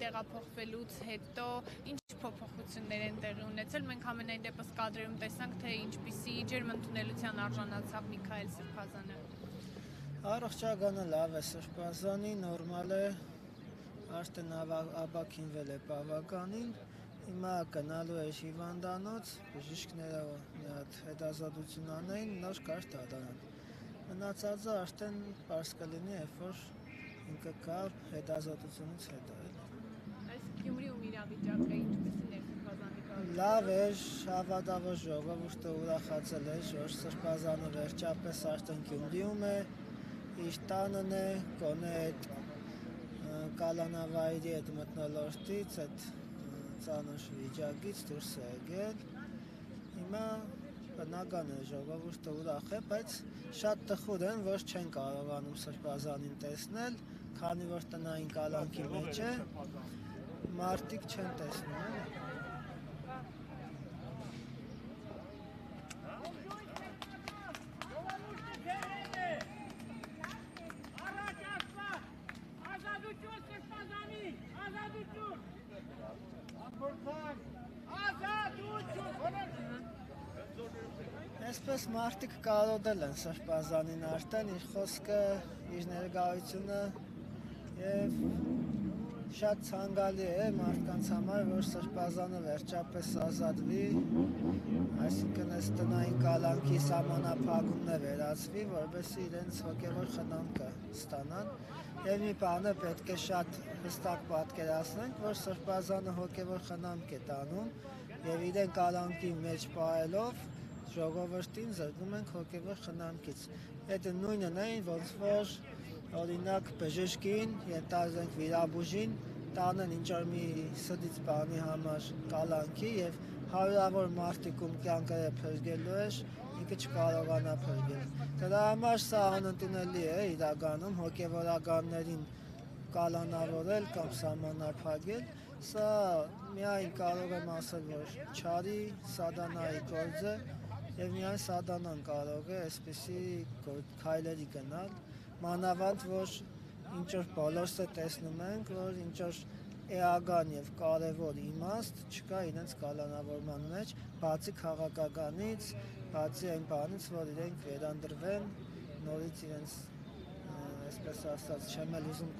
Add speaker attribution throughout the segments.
Speaker 1: տեղափոխվելուց հետո ինչ փոփոխություններ են տեղի ունեցել։ Մենք ամենայն դեպս կադրերում տեսանք, թե ինչպիսի ջերմընդունելության արժանացավ Միքայել Սրբազանը։
Speaker 2: Առողջականը լավ է Սրբազանի, նորմալ է, արդեն ապաքինվել է բավականին, հիմա գնալու է հիվանդանոց, բժիշկները մի հատ հետազոտություն անեն, նոր կար դատարան։ Մնացածը արդեն պարզ կլինի, երբ որ ինքը կա հետազոտությունից հետո։
Speaker 1: Այս Գյումրիում իրավիճակը ինչպիսին է Սրբազանի կարգը։
Speaker 2: Լավ էր, հավատավոր ժողովուրդը ուրախացել էր, որ Սրբազանը վերջապես արդեն Գյումրիում է, իր տանն է, գոնե այդ կալանավայրի այդ մթնոլորտից, այդ ծանր վիճակից դուրս է եկել։ Հիմա բնական է ժողովուրդը ուրախ է, բայց շատ տխուր են, որ չեն կարողանում Սրբազանին տեսնել, քանի որ տնային կալանքի մեջ է, մարդիկ չեն տեսնում։ Այսպես մարդիկ կարոտել են Սրբազանին արդեն, իր խոսքը, իր ներկայությունը և շատ ցանկալի է մարդկանց համար, որ Սրբազանը վերջապես ազատվի, այսինքն այս տնային կալանքի սահմանափակումն է վերացվի, որպեսզի իրենց հոգևոր խնամքը ստանան։ Եվ մի բանը պետք է շատ հստակ պատկերացնենք, որ Սրբազանը հոգևոր խնամք է տանում և իրեն կալանքի մեջ պահելով ժողովրդին զրկում ենք հոգևոր խնամքից։ Այդ նույնն է, ոնց որ օրինակ բժշկին ենթադրենք վիրաբույժին տանեն ինչ-որ մի սդից բանի համար կալանքի և հարյուրավոր մարդիկ ում կյանքը փրկելու էր, ինքը չկարողանա փրկել։ Դրա համար սա անընդունելի է իրականում հոգևորականներին կալանավորել կամ սահմանափակել, սա միայն կարող եմ ասել, որ չարի սատանայի գործ է և միայն սատանան կարող է այսպիսի քայլերի գնալ, մանավանդ, որ ինչ-որ բոլորս է տեսնում ենք, որ ինչ-որ էական և կարևոր իմաստ չկա իրենց կալանավորման մեջ, բացի քաղաքականից, բացի այն բանից, որ իրենք վերանդրվեն նորից իրենց, այսպես ասած, չեմ էլ ուզում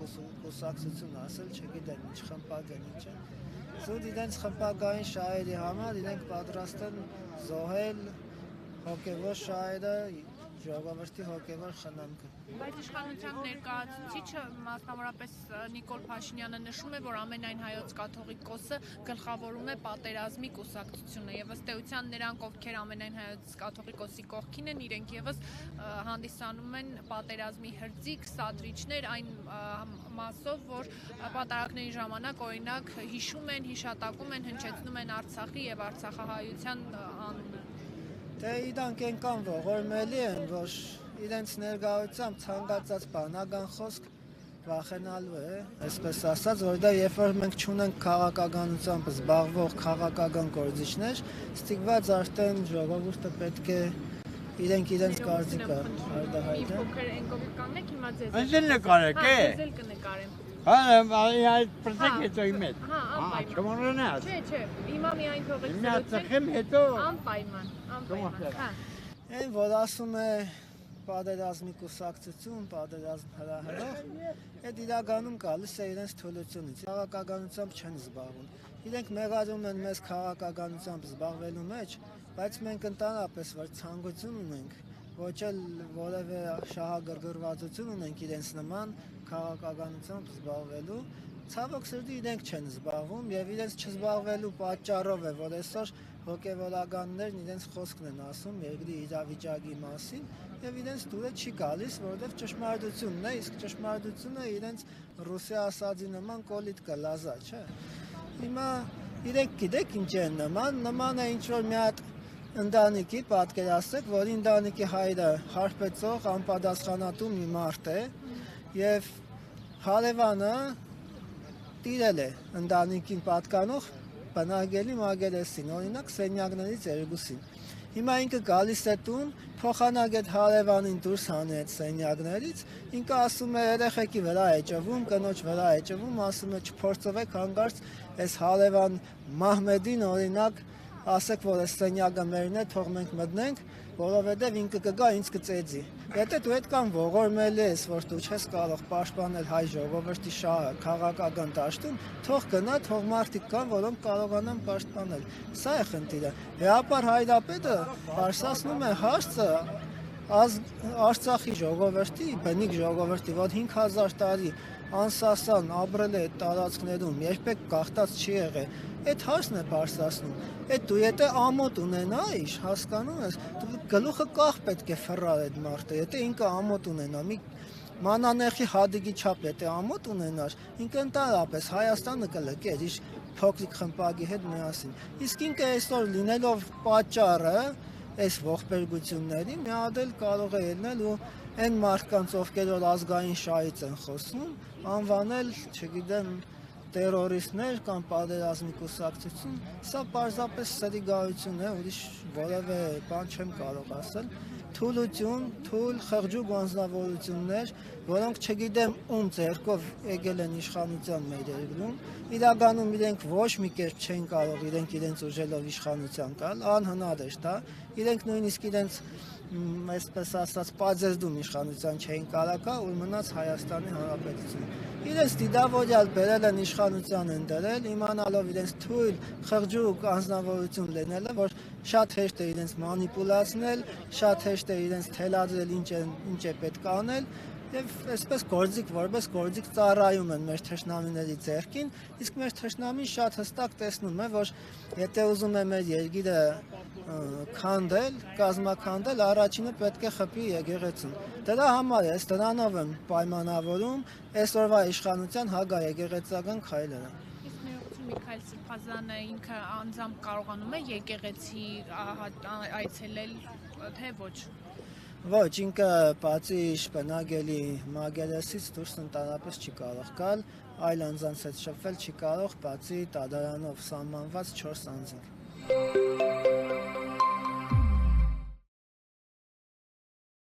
Speaker 2: կուսակցություն ասել, չգիտեմ ինչ խմբակ են ինչ են, զուտ իրենց խմբակային շահերի համար իրենք պատրաստ են զոհել հոգևոր շահերը, ժողովրդի հոգևոր խնամքը։
Speaker 1: Բայց իշխանության ներկայացուցիչը, մասնավորապես Նիկոլ Փաշինյանը նշում է, որ ամենայն հայոց կաթողիկոսը գլխավորում է պատերազմի կուսակցությունը եւ ըստ էության նրանք, ովքեր ամենայն հայոց կաթողիկոսի կողքին են, իրենք եւս հանդիսանում են պատերազմի հրձիկ, սադրիչներ այն մասով, որ պատարակների ժամանակ օրինակ հիշում են, հիշատակում են, հնչեցնում են Արցախի եւ արցախահայության անունը։
Speaker 2: Դե իրանք ենքան ողորմելի են, որ իրենց ներկայությամբ ցանկացած բանական խոսք վախենալու է, այսպես ասած, որովհետև երբ որ մենք չունենք քաղաքականությամբ զբաղվող քաղաքական գործիչներ, ստիպված արդեն ժողովուրդը պետք է իրենց կարծիքը արտահայտեն։
Speaker 1: Մի փոքր էնկոմ կանեք, հիմա ձեզ։
Speaker 3: Անձել նկարեք, է։
Speaker 1: Ձեզ էլ կնկարեմ։
Speaker 3: Այդ պրտեք հետո իմ հետ։
Speaker 1: Հա, անպայման։
Speaker 3: Չմոռանաս։
Speaker 1: Չէ, հիմա միայն թողեք
Speaker 3: Հիմա ծխեմ հետո։
Speaker 1: Անպայման։ Հա։
Speaker 2: Այն, որ ասում է պատերազմի կուսակցություն, պատերազմ հրահրող, այդ իրականում գալիս է իրենց թուլությունից, քաղաքականությամբ չեն զբաղվում։ Իրենք մեղադրում են մեզ քաղաքականությամբ զբաղվելու մեջ, բայց մենք ընդհանրապես որ ցանկություն ունենք, ոչ էլ որևէ շահագրգռվածություն ունենք իրենց նման քաղաքականությամբ զբաղվելու, ցավոք սրտի իրենք չեն զբաղվում եւ իրենց չզբաղվելու պատճառով է, որ այսօր հոգևորականներն իրենց խոսքն են ասում երկրի իրավիճակի մասին եւ իրենց դուրը չի գալիս, որովհետեւ ճշմարտությունն է, իսկ ճշմարտությունը իրենց ռուսիա ասածի նման կոլիտ կլազա, չէ։ Հիմա իրենք գիտեք ինչ են նման է ինչ որ մի հատ ընտանիքի պատկերացրեք, որ ընտանիքի հայրը հարբեցող, անպատասխանատու մի մարդ է եւ հարևանը տիրել է ընտանիքին պատկանող բնակելի մագերեսին, օրինակ սենյակներից երկուսին։ Հիմա ինքը գալիս է տուն, փոխանակ այդ հարևանին դուրս հանի այդ սենյակներից, ինքը ասում է երեխեքի վրա է ճվում, կնոջ վրա է ճվում, ասում է չփորձվեք հանգարց այս հարևան Մահմեդին օրինակ ասեք, որ այս սենյակը մերն է, թող մենք մտնենք, որովհետև ինքը կգա ինձ կծեծի։ Եթե դու այդքան ողորմելի ես, որ դու չես կարող պաշտպանել հայ ժողովրդի շահը քաղաքական դաշտում, թող գնա, թող մարդիկ կան, որոնք կարողանան պաշտպանել։ Սա է խնդիրը։ Վեհապար Հայրապետը բարձրացնում է հարցը Արցախի ժողովրդի, բնիկ ժողովրդի, որ 5000 տարի անսասան ապրել է այդ տարածքներում, երբեք գաղթած չի եղել։ Այդ հարցն է բարձրացնում։ Այդ դու եթե ամոթ ունենայիր, հասկանում ես, դու գլուխը կախ պետք է ֆռար այդ մարդը, եթե ինքը ամոթ ունենա, մի մանանեխի հադիգի չափ եթե ամոթ ունենար, ինքը ընդհանրապես Հայաստանը կլկեր իր փոքրիկ խմբակի հետ միասին։ Իսկ ինքը այսօր լինելով պատճառը այս ողբերգությունների մի հատ էլ կարող է ելնել ու այն մարդկանց, ովքեր որ ազգային շահից են խոսում, անվանել, չգիտեմ, տերորիստներ կամ պատերազմի կուսակցություն, սա պարզապես սրի գայություն է, ուրիշ որևէ բան չեմ կարող ասել։ Թուլություն, թույլ խղճուկ անձնավորություններ, որոնք չգիտեմ ում ձեռքով եկել են իշխանության մեր երկրում, իրականում իրենք ոչ մի կերպ չեն կարող իրենց ուժելով իշխանության տալ, անհնար է դա, իրենք նույնիսկ իրենց այսպես ասած պաձեզդում իշխանության չէին կարակա ու մնաց Հայաստանի Հանրապետություն։ Իրենց դիդավորյալ բերել են իշխանության են դրել, իմանալով իրենց թույլ խղճուկ անձնավորություն լինելը, որ շատ հեշտ է իրենց մանիպուլացնել, շատ հեշտ է իրենց թելադրել ինչ է պետք անել եւ այսպես գործիք որպես գործիք ծառայում են մեր թշնամիների ձեռքին, իսկ մեր թշնամին շատ հստակ տեսնում է, որ եթե ուզում է մեր երկիրը քանդել, կազմաքանդել, առաջինը պետք է խփի եկեղեցին։ Դրա համար ես դրանով եմ պայմանավորում այսօրվա իշխանության հակաեկեղեցական քայլերը։
Speaker 1: Իսկ ներողություն Միքայել Սրբազանը ինքը անձամբ կարողանում է եկեղեցի այցելել, թե ոչ։
Speaker 2: Ոչ, ինքը բացի շպնագելի մագերեսից դուրս ընդհանրապես չի կարող գալ, այլ անձանց հետ շփվել չի կարող, բացի տադարանով սահմանված 4 անձինք։